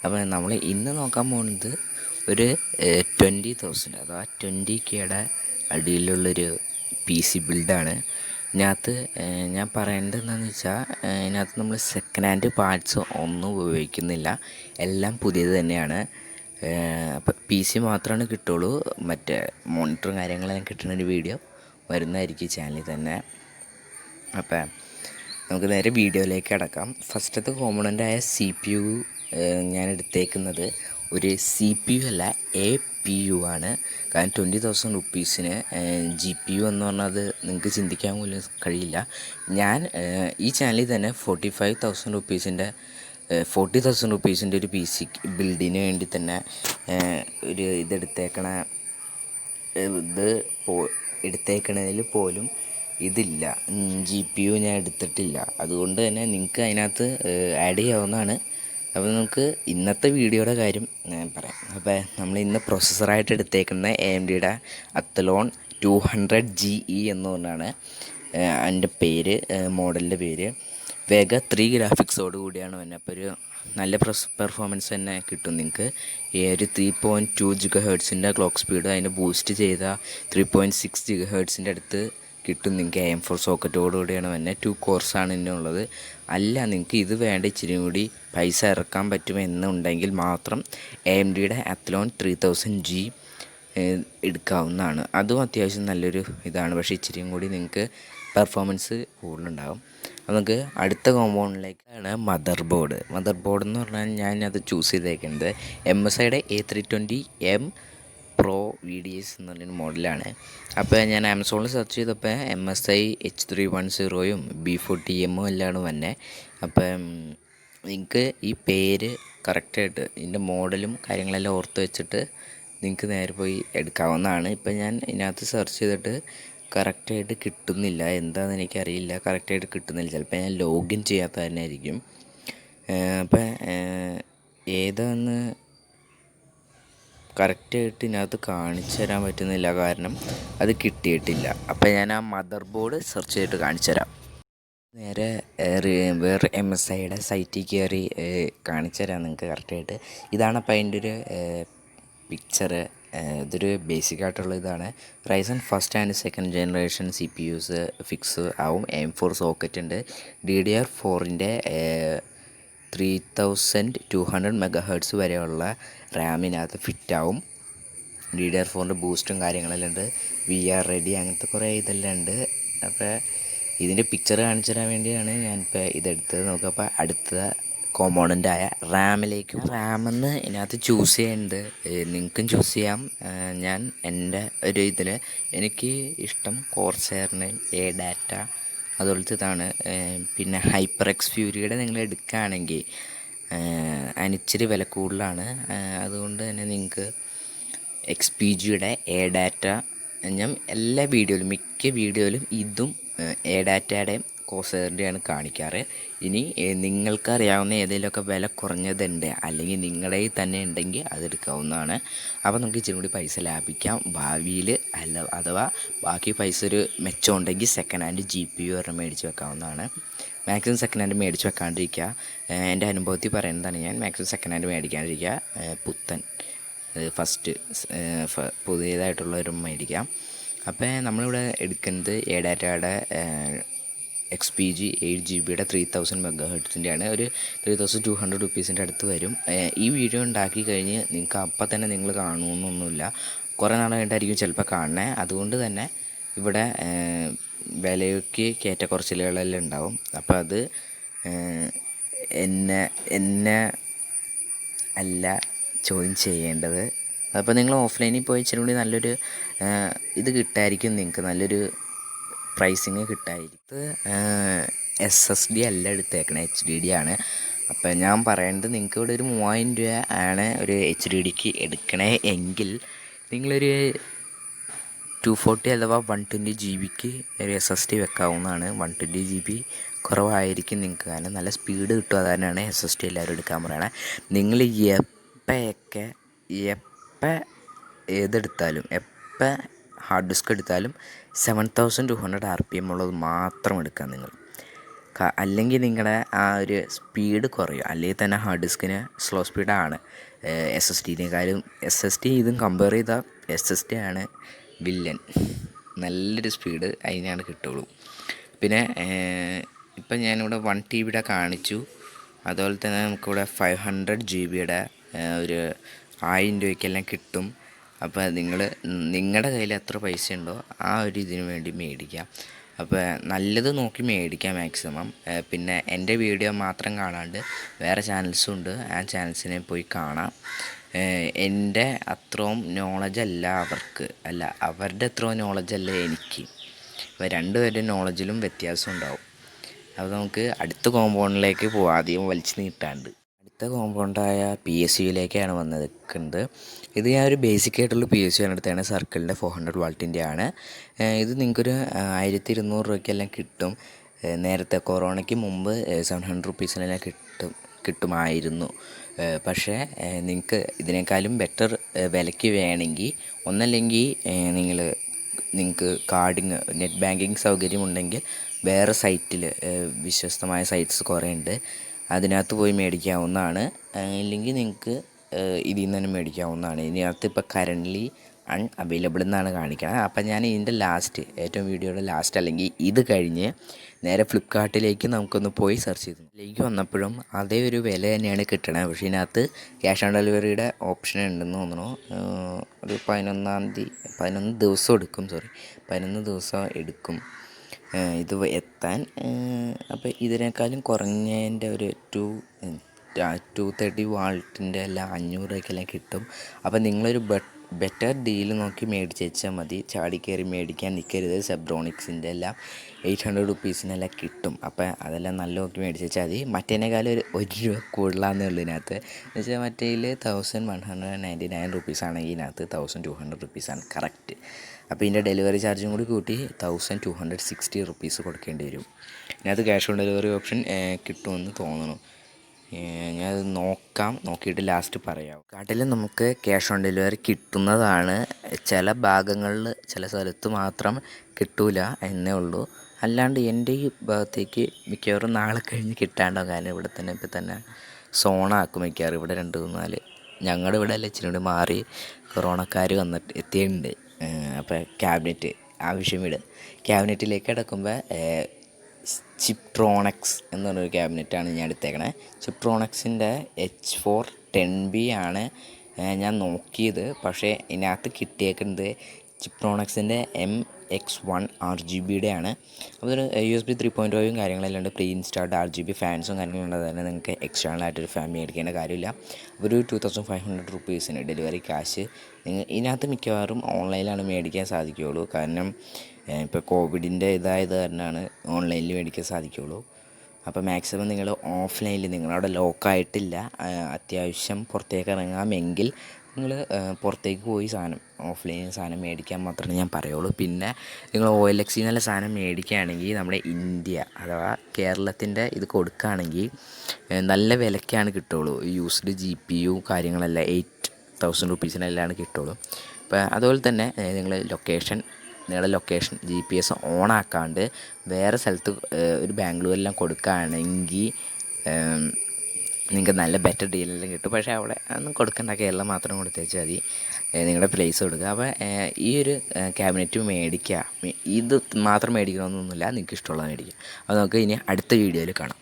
അപ്പോൾ നമ്മൾ ഇന്ന് നോക്കാൻ പോകുന്നത് ഒരു 20,000 അഥവാ 20Kയുടെ അടിയിലുള്ളൊരു പി സി ബിൽഡാണ്. ഇതിനകത്ത് ഞാൻ പറയേണ്ടത് എന്താണെന്ന് വെച്ചാൽ ഇതിനകത്ത് നമ്മൾ സെക്കൻഡ് ഹാൻഡ് പാർട്സ് ഒന്നും ഉപയോഗിക്കുന്നില്ല, എല്ലാം പുതിയത് തന്നെയാണ്. അപ്പോൾ പി സി മാത്രമാണ് കിട്ടുള്ളൂ, മറ്റേ മോണിറ്ററും കാര്യങ്ങളെല്ലാം കിട്ടുന്നൊരു വീഡിയോ വരുന്നതായിരിക്കും ചാനലിൽ തന്നെ. അപ്പം നമുക്ക് നേരെ വീഡിയോയിലേക്ക് കടക്കാം. ഫസ്റ്റത്തെ കോമ്പണൻ്റായ സി പി യു ഞാൻ എടുത്തേക്കുന്നത് ഒരു സി പി യു അല്ല, എ പി യു ആണ്. കാരണം 20,000 റുപ്പീസിന് ജി പി യു എന്ന് പറഞ്ഞാൽ അത് നിങ്ങൾക്ക് ചിന്തിക്കാൻ പോലും കഴിയില്ല. ഞാൻ ഈ ചാനലിൽ തന്നെ 40,000 റുപ്പീസിൻ്റെ ഒരു പി സി ബിൽഡിന് വേണ്ടി തന്നെ ഒരു എടുത്തേക്കണതിൽ പോലും ഇതില്ല, ജി പി യു ഞാൻ എടുത്തിട്ടില്ല. അതുകൊണ്ട് തന്നെ നിങ്ങൾക്ക് അതിനകത്ത് ആഡ് ചെയ്യാവുന്നതാണ്. അപ്പോൾ നമുക്ക് ഇന്നത്തെ വീഡിയോയുടെ കാര്യം ഞാൻ പറയാം. അപ്പോൾ നമ്മൾ ഇന്ന് പ്രൊസസ്സറായിട്ട് എടുത്തേക്കുന്ന AMDയുടെ അത്തലോൺ 200GE എന്ന് പറഞ്ഞാണ് അതിൻ്റെ പേര്, മോഡലിൻ്റെ പേര്. വേഗ 3 ഗ്രാഫിക്സോട് കൂടിയാണ് വന്നത്. അപ്പോൾ ഒരു നല്ല പെർഫോമൻസ് തന്നെ കിട്ടും നിങ്ങൾക്ക്. ഒരു 3.2 GHz ക്ലോക്ക് സ്പീഡ്, അതിന് ബൂസ്റ്റ് ചെയ്ത 3.6 GHz അടുത്ത് കിട്ടും നിങ്ങൾക്ക്. AM4 സോക്കറ്റോടുകൂടിയാണ് വന്നത്. 2 കോർസാണ് ഇതിനുള്ളത്. അല്ല നിങ്ങൾക്ക് ഇത് വേണ്ട, ഇച്ചിരി കൂടി പൈസ ഇറക്കാൻ പറ്റുമെന്നുണ്ടെങ്കിൽ മാത്രം AMDയുടെ അത്തലോൺ 3000G എടുക്കാവുന്നതാണ്. അതും അത്യാവശ്യം നല്ലൊരു ഇതാണ്, പക്ഷേ ഇച്ചിരിയും കൂടി നിങ്ങൾക്ക് പെർഫോമൻസ് കൂടുതലുണ്ടാകും. നമുക്ക് അടുത്ത കോമ്പൗണ്ടിലേക്കാണ് മദർ ബോർഡ് എന്ന് പറഞ്ഞാൽ ഞാനത് ചൂസ് ചെയ്തേക്കുന്നത് MSIയുടെ A320M Pro VDS എന്ന് പറഞ്ഞൊരു മോഡലാണ്. അപ്പോൾ ഞാൻ ആമസോണിൽ സെർച്ച് ചെയ്തപ്പോൾ MSI H310 B40M എല്ലാം വന്നെ. അപ്പം നിങ്ങൾക്ക് ഈ പേര് കറക്റ്റായിട്ട് ഇതിൻ്റെ മോഡലും കാര്യങ്ങളെല്ലാം ഓർത്ത് വെച്ചിട്ട് നിങ്ങൾക്ക് നേരെ പോയി എടുക്കാവുന്നതാണ്. ഇപ്പം ഞാൻ ഇതിനകത്ത് സെർച്ച് ചെയ്തിട്ട് കറക്റ്റായിട്ട് കിട്ടുന്നില്ല, എന്താണെന്ന് എനിക്കറിയില്ല, കറക്റ്റായിട്ട് കിട്ടുന്നില്ല. ചിലപ്പോൾ ഞാൻ ലോഗിൻ ചെയ്യാത്ത തന്നെ ആയിരിക്കും. അപ്പം ഏതാന്ന് കറക്റ്റായിട്ട് ഇതിനകത്ത് കാണിച്ചു തരാൻ പറ്റുന്നില്ല, കാരണം അത് കിട്ടിയിട്ടില്ല. അപ്പം ഞാൻ ആ മദർ ബോർഡ് സെർച്ച് ചെയ്തിട്ട് കാണിച്ചു തരാം. നേരെ വേറെ MSIയുടെ സൈറ്റിൽ കയറി കാണിച്ചു തരാം നിങ്ങൾക്ക് കറക്റ്റായിട്ട്. ഇതാണ് അപ്പോൾ അതിൻ്റെ ഒരു പിക്ചറ്. ഇതൊരു ബേസിക്കായിട്ടുള്ള ഇതാണ്. Raisan first and second generation CPUs fix ആവും. AM4 സോക്കറ്റ് ഉണ്ട്. DDR4ൻ്റെ 3200 MHz വരെയുള്ള റാമിനകത്ത് ഫിറ്റാവും. DDR4ൻ്റെ ബൂസ്റ്റും കാര്യങ്ങളെല്ലാം ഉണ്ട്. VR റെഡി അങ്ങനത്തെ കുറേ ഇതെല്ലാം ഉണ്ട്. അപ്പോൾ ഇതിൻ്റെ പിക്ചർ കാണിച്ചു തരാൻ വേണ്ടിയാണ് ഞാനിപ്പോൾ ഇതെടുത്തത്. നോക്കുക, അടുത്ത കോമ്പോണൻ്റായ റാമെന്ന് ഇതിനകത്ത് ചൂസ് ചെയ്യുന്നുണ്ട്. നിങ്ങൾക്കും ചൂസ് ചെയ്യാം. ഞാൻ എൻ്റെ ഒരു ഇതിൽ എനിക്ക് ഇഷ്ടം കോർസെയറിന് ADATA അതുപോലത്തെ ഇതാണ്. പിന്നെ HyperX Furyയുടെ നിങ്ങൾ എടുക്കുകയാണെങ്കിൽ അതിനിച്ചിരി വില കൂടുതലാണ്. അതുകൊണ്ട് തന്നെ നിങ്ങൾക്ക് XPGയുടെ ADATA, ഞാൻ എല്ലാ വീഡിയോയിലും മിക്ക വീഡിയോയിലും ഇതും ADATAയുടെയും കോർസെയറിൻ്റെയാണ് കാണിക്കാറ്. ഇനി നിങ്ങൾക്കറിയാവുന്ന ഏതെങ്കിലുമൊക്കെ വില കുറഞ്ഞതുണ്ട്, അല്ലെങ്കിൽ നിങ്ങളുടെ തന്നെ ഉണ്ടെങ്കിൽ അതെടുക്കാവുന്നതാണ്. അപ്പോൾ നമുക്ക് ഇച്ചിരി കൂടി പൈസ ലാഭിക്കാം ഭാവിയിൽ. അഥവാ ബാക്കി പൈസ ഒരു മെച്ചം ഉണ്ടെങ്കിൽ സെക്കൻഡ് ഹാൻഡ് GPU ഒരെണ്ണം മേടിച്ച് വെക്കാവുന്നതാണ്. മാക്സിമം സെക്കൻഡ് ഹാൻഡ് മേടിച്ച് വെക്കാണ്ടിരിക്കുക. എൻ്റെ അനുഭവത്തിൽ പറയുന്നതാണ് ഞാൻ. മാക്സിമം സെക്കൻഡ് ഹാൻഡ് മേടിക്കാണ്ടിരിക്കുക. പുത്തൻ ഫസ്റ്റ് പുതിയതായിട്ടുള്ളവരും മേടിക്കാം. അപ്പോൾ നമ്മളിവിടെ എടുക്കുന്നത് ADATAയുടെ XPG 8GB 3000 MHz ഒരു 3200 റുപ്പീസിൻ്റെ അടുത്ത് വരും. ഈ വീഡിയോ ഉണ്ടാക്കി കഴിഞ്ഞ് നിങ്ങൾക്ക് അപ്പം തന്നെ നിങ്ങൾ കാണുമെന്നൊന്നുമില്ല, കുറേ നാൾ കഴിഞ്ഞിട്ടായിരിക്കും ചിലപ്പോൾ കാണണേ. അതുകൊണ്ട് തന്നെ ഇവിടെ വിലയ്ക്ക് ഏറ്റക്കുറച്ചിലുകളെല്ലാം ഉണ്ടാവും. അപ്പോൾ അത് എന്നെ അല്ല ചോദ്യം ചെയ്യേണ്ടത്. അപ്പോൾ നിങ്ങൾ ഓഫ്ലൈനിൽ പോയി ഇച്ചിരി കൂടി നല്ലൊരു ഇത് കിട്ടായിരിക്കും, നിങ്ങൾക്ക് നല്ലൊരു പ്രൈസിങ് കിട്ടായിരിക്കും. SSD അല്ല എടുത്തേക്കണേ, HDD ആണ്. അപ്പം ഞാൻ പറയേണ്ടത് നിങ്ങൾക്ക് ഇവിടെ ഒരു 3000 രൂപ ആണ് ഒരു HDDക്ക് എടുക്കണേ എങ്കിൽ നിങ്ങളൊരു 240 അഥവാ 120 GB ഒരു SSD വെക്കാവുന്നതാണ്. 120 GB കുറവായിരിക്കും നിങ്ങൾക്ക്, കാരണം നല്ല സ്പീഡ് കിട്ടും. അതുതന്നെയാണ് SSD എല്ലാവരും എടുക്കാൻ പറയണേ. നിങ്ങൾ എപ്പോൾ ഏതെടുത്താലും, എപ്പോൾ ഹാർഡ് ഡിസ്ക് എടുത്താലും 7200 RPM ഉള്ളത് മാത്രം എടുക്കാം നിങ്ങൾ. അല്ലെങ്കിൽ നിങ്ങളുടെ ആ ഒരു സ്പീഡ് കുറയും. അല്ലെങ്കിൽ തന്നെ ഹാർഡ് ഡിസ്കിന് സ്ലോ സ്പീഡാണ് SSDനേക്കാളും. SSD ഇതും കമ്പയർ ചെയ്താൽ SSD ആണ് വില്ലൻ. നല്ലൊരു സ്പീഡ് അതിനാണ് കിട്ടുള്ളൂ. പിന്നെ ഇപ്പം ഞാനിവിടെ 1 TBയുടെ കാണിച്ചു. അതുപോലെ തന്നെ നമുക്കിവിടെ 500 GB ഒരു 1000 രൂപയ്ക്കെല്ലാം കിട്ടും. അപ്പോൾ നിങ്ങളുടെ കയ്യിൽ എത്ര പൈസ ഉണ്ടോ ആ ഒരു ഇതിന് വേണ്ടി മേടിക്കാം. അപ്പോൾ നല്ലത് നോക്കി മേടിക്കാം മാക്സിമം. പിന്നെ എൻ്റെ വീഡിയോ മാത്രം കാണാണ്ട് വേറെ ചാനൽസും ഉണ്ട്, ആ ചാനൽസിനെ പോയി കാണാം. എൻ്റെ അത്രയും നോളജല്ല അവർക്ക്, അവരുടെ അത്രയും നോളജല്ല എനിക്ക്. അപ്പോൾ രണ്ടുപേരുടെ നോളജിലും വ്യത്യാസം ഉണ്ടാവും. അപ്പോൾ നമുക്ക് അടുത്ത കോമ്പൗണ്ടിലേക്ക് പോകാം, ആദ്യം വലിച്ചു നീട്ടാണ്ട്. അടുത്ത കോമ്പൗണ്ടായ PSUവിലേക്കാണ് വന്നിരിക്കുന്നത്. ഇത് ഞാൻ ഒരു ബേസിക് ആയിട്ടുള്ള PSU ആണ് എടുത്തതാണ്. സർക്കിളിൻ്റെ 400 വാൾട്ടിൻ്റെ ആണ്. ഇത് നിങ്ങൾക്കൊരു 1200 രൂപയ്ക്കെല്ലാം കിട്ടും. നേരത്തെ കൊറോണയ്ക്ക് മുമ്പ് 700 റുപ്പീസിനെല്ലാം കിട്ടുമായിരുന്നു. പക്ഷേ നിങ്ങൾക്ക് ഇതിനേക്കാളും ബെറ്റർ വിലയ്ക്ക് വേണമെങ്കിൽ ഒന്നല്ലെങ്കിൽ നിങ്ങൾക്ക് കാർഡിങ് നെറ്റ് ബാങ്കിങ് സൗകര്യമുണ്ടെങ്കിൽ വേറെ സൈറ്റിൽ വിശ്വസ്തമായ സൈറ്റ്സ് കുറേ ഉണ്ട്, അതിനകത്ത് പോയി മേടിക്കാവുന്നതാണ്. ഇല്ലെങ്കിൽ നിങ്ങൾക്ക് ഇതിൽ നിന്ന് തന്നെ മേടിക്കാവുന്നതാണ്. ഇതിനകത്ത് ഇപ്പോൾ കറൻ്റ്ലി അവൈലബിൾ എന്നാണ് കാണിക്കുന്നത്. അപ്പം ഞാൻ ഇതിൻ്റെ ഏറ്റവും വീഡിയോയുടെ ലാസ്റ്റ് അല്ലെങ്കിൽ ഇത് കഴിഞ്ഞ് നേരെ ഫ്ലിപ്കാർട്ടിലേക്ക് നമുക്കൊന്ന് പോയി സെർച്ച് ചെയ്തു. ഇതിലേക്ക് വന്നപ്പോഴും അതേ ഒരു വില തന്നെയാണ് കിട്ടണത്. പക്ഷേ ഇതിനകത്ത് ക്യാഷ് ഓൺ ഡെലിവറിയുടെ ഓപ്ഷൻ ഉണ്ടെന്ന് തോന്നുന്നു. ഒരു 11 ദിവസം എടുക്കും. 11 ദിവസം എടുക്കും ഇത് എത്താൻ. അപ്പോൾ ഇതിനേക്കാളും കുറഞ്ഞതിൻ്റെ ഒരു 230 വാൾട്ടിൻ്റെ എല്ലാം 500 രൂപയ്ക്കെല്ലാം കിട്ടും. അപ്പോൾ നിങ്ങളൊരു ബെറ്റർ ഡീൽ നോക്കി മേടിച്ച് വെച്ചാൽ മതി. ചാടിക്കയറി മേടിക്കാൻ നിൽക്കരുത്. സെബ്രോണിക്സിൻ്റെ എല്ലാം 800 റുപ്പീസിനെല്ലാം കിട്ടും. അപ്പോൾ അതെല്ലാം നല്ല നോക്കി മേടിച്ച് വെച്ചാൽ മതി. മറ്റേതിനേക്കാളും ഒരു രൂപ കൂടുതലാണെന്നേ ഉള്ളൂ ഇതിനകത്ത്. എന്ന് വെച്ചാൽ മറ്റേതിൽ 1199 റുപ്പീസാണെങ്കിൽ ഇതിനകത്ത് 1200 റുപ്പീസാണ് കറക്റ്റ്. അപ്പോൾ ഇതിൻ്റെ ഡെലിവറി ചാർജും കൂടി കൂട്ടി 1260 റുപ്പീസ് കൊടുക്കേണ്ടി വരും. ഇതിനകത്ത് ക്യാഷ് ഓൺ ഡെലിവറി ഓപ്ഷൻ കിട്ടുമെന്ന് തോന്നുന്നു. ഞാനത് നോക്കിയിട്ട് ലാസ്റ്റ് പറയാം. കാട്ടിൽ നമുക്ക് ക്യാഷ് ഓൺ ഡെലിവറി കിട്ടുന്നതാണ്. ചില ഭാഗങ്ങളിൽ ചില സ്ഥലത്ത് മാത്രം കിട്ടൂല എന്നേ ഉള്ളൂ. അല്ലാണ്ട് എൻ്റെ ഈ ഭാഗത്തേക്ക് മിക്കവാറും നാളെ കഴിഞ്ഞ് കിട്ടാണ്ടാവും. കാരണം ഇവിടെ തന്നെ ഇപ്പം തന്നെ സോണാക്കും മിക്കവാറും. ഇവിടെ 2-4 ഞങ്ങളുടെ ഇവിടെ അല്ല, ഇച്ചിരി കൂടി മാറി കൊറോണക്കാർ എത്തിയിട്ടുണ്ട്. അപ്പോൾ ക്യാബിനറ്റ് ക്യാബിനറ്റിലേക്ക് കിടക്കുമ്പോൾ ചിപ്ട്രോണക്സ് എന്ന് പറഞ്ഞൊരു ക്യാബിനറ്റാണ് ഞാൻ എടുത്തേക്കണേ. ചിപ്ട്രോണക്സിൻ്റെ H410B ആണ് ഞാൻ നോക്കിയത്. പക്ഷേ ഇതിനകത്ത് കിട്ടിയേക്കുന്നത് ചിപ്ട്രോണക്സിൻ്റെ MX1 RGBയുടെ ആണ്. അപ്പോൾ USB 3.0 കാര്യങ്ങളെല്ലാം ഉണ്ട്. പ്രീ ഇൻസ്റ്റാൾഡ് RGB ഫാൻസും കാര്യങ്ങളുള്ളത് തന്നെ നിങ്ങൾക്ക് എക്സ്റ്റേണലായിട്ടൊരു ഫാൻ മേടിക്കേണ്ട കാര്യമില്ല. ഒരു 2500 റുപ്പീസിന് ഡെലിവറി ക്യാഷ് ഇതിനകത്ത് മിക്കവാറും ഓൺലൈനിലാണ് മേടിക്കാൻ സാധിക്കുകയുള്ളൂ. കാരണം ഇപ്പോൾ കോവിഡിൻ്റെ ഇതായത് കാരണമാണ് ഓൺലൈനിൽ മേടിക്കാൻ സാധിക്കുകയുള്ളൂ. അപ്പോൾ മാക്സിമം നിങ്ങൾ ഓഫ്ലൈനിൽ നിങ്ങളവിടെ ലോക്കായിട്ടില്ല, അത്യാവശ്യം പുറത്തേക്ക് ഇറങ്ങാമെങ്കിൽ നിങ്ങൾ പുറത്തേക്ക് പോയി ഓഫ്ലൈനിൽ സാധനം മേടിക്കാൻ മാത്രമേ ഞാൻ പറയുള്ളൂ. പിന്നെ നിങ്ങൾ OLX നല്ല സാധനം മേടിക്കുകയാണെങ്കിൽ നമ്മുടെ ഇന്ത്യ അഥവാ കേരളത്തിൻ്റെ ഇത് കൊടുക്കുകയാണെങ്കിൽ നല്ല വിലയ്ക്കാണ് കിട്ടുള്ളൂ. യൂസ്ഡ് GPU കാര്യങ്ങളെല്ലാം 8000 റുപ്പീസിനെല്ലാം കിട്ടുള്ളൂ. അപ്പോൾ അതുപോലെ തന്നെ നിങ്ങളുടെ ലൊക്കേഷൻ GPS ഓൺ ആക്കാണ്ട് വേറെ സ്ഥലത്ത് ഒരു ബാംഗ്ലൂരെല്ലാം കൊടുക്കുകയാണെങ്കിൽ നിങ്ങൾക്ക് നല്ല ബെറ്റർ ഡീലെല്ലാം കിട്ടും. പക്ഷേ അവിടെ ഒന്നും കൊടുക്കണ്ട, കേരളം മാത്രം കൊടുത്തേച്ചാൽ മതി. നിങ്ങളുടെ പ്ലേസ് കൊടുക്കുക. അപ്പോൾ ഈ ഒരു ക്യാബിനറ്റ് മേടിക്കുക. ഇത് മാത്രം മേടിക്കണമെന്നൊന്നുമില്ല, നിങ്ങൾക്ക് ഇഷ്ടമുള്ളത് മേടിക്കുക. അപ്പോൾ നമുക്ക് ഇനി അടുത്ത വീഡിയോയിൽ കാണാം.